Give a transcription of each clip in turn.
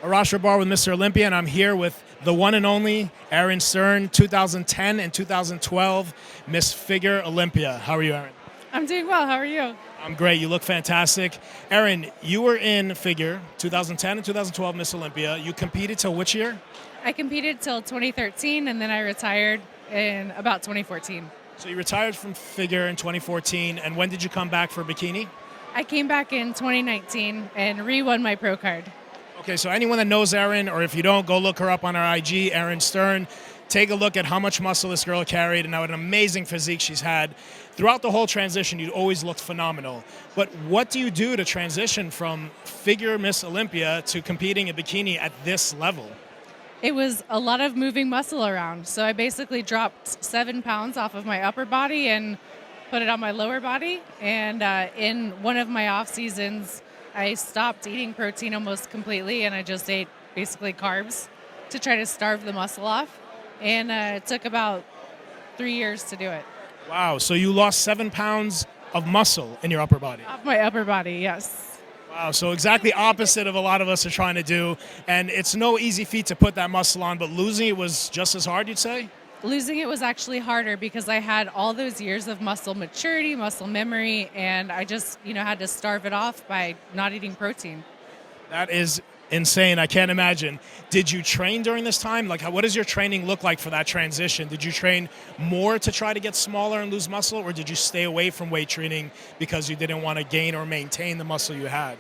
Arash Rahbar with Mr. Olympia, and I'm here with the one and only Erin Stern, 2010 and 2012 Miss Figure Olympia. How are you, Erin? I'm doing well. How are you? I'm great. You look fantastic. Erin, you were in Figure 2010 and 2012 Miss Olympia. You competed till which year? I competed till 2013, and then I retired in about 2014. So you retired from Figure in 2014, and when did you come back for bikini? I came back in 2019 and re-won my pro card. Okay, so anyone that knows Erin, or if you don't, go look her up on her IG, Erin Stern. Take a look at how much muscle this girl carried and what an amazing physique she's had. Throughout the whole transition, you always looked phenomenal. But what do you do to transition from Figure Miss Olympia to competing in bikini at this level? It was a lot of moving muscle around. So I basically dropped 7 pounds off of my upper body and put it on my lower body. And in one of my off seasons, I stopped eating protein almost completely, and I just ate basically carbs to try to starve the muscle off. And it took about 3 years to do it. Wow, so you lost 7 pounds of muscle in your upper body. Off my upper body, yes. Wow, so exactly opposite of a lot of us are trying to do. And it's no easy feat to put that muscle on, but losing it was just as hard, you'd say? Losing it was actually harder because I had all those years of muscle maturity, muscle memory, and I just, had to starve it off by not eating protein. That is insane. I can't imagine. Did you train during this time? Like, what does your training look like for that transition? Did you train more to try to get smaller and lose muscle, or did you stay away from weight training because you didn't want to gain or maintain the muscle you had?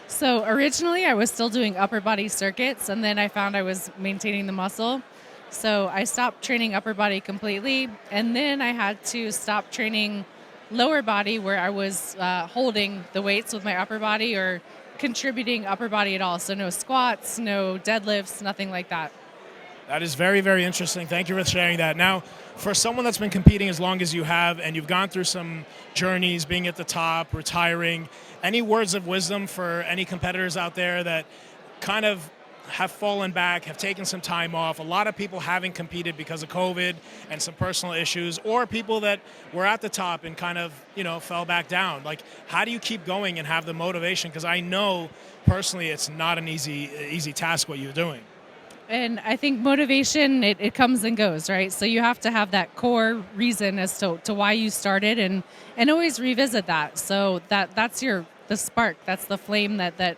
So originally I was still doing upper body circuits, and then I found I was maintaining the muscle. So I stopped training upper body completely, and then I had to stop training lower body where I was holding the weights with my upper body or contributing upper body at all. So no squats, no deadlifts, nothing like that. That is very, very interesting. Thank you for sharing that. Now, for someone that's been competing as long as you have, and you've gone through some journeys, being at the top, retiring, any words of wisdom for any competitors out there that kind of have fallen back, have taken some time off? A lot of people haven't competed because of COVID and some personal issues, or people that were at the top and kind of, fell back down. Like, how do you keep going and have the motivation? Because I know personally it's not an easy task what you're doing. And I think motivation, it comes and goes, right? So you have to have that core reason as to why you started, and always revisit that. So that's the spark, that's the flame that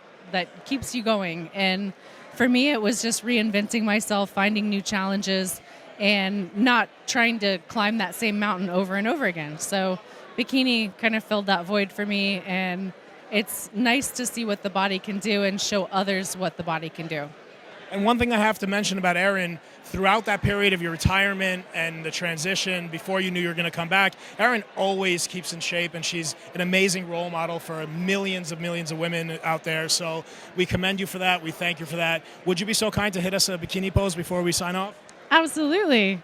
keeps you going. And for me, it was just reinventing myself, finding new challenges, and not trying to climb that same mountain over and over again. So bikini kind of filled that void for me, and it's nice to see what the body can do and show others what the body can do. And one thing I have to mention about Erin, throughout that period of your retirement and the transition before you knew you were going to come back, Erin always keeps in shape, and she's an amazing role model for millions of women out there. So we commend you for that. We thank you for that. Would you be so kind to hit us a bikini pose before we sign off? Absolutely.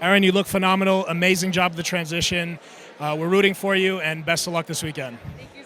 Erin, you look phenomenal. Amazing job of the transition. We're rooting for you, and best of luck this weekend. Thank you.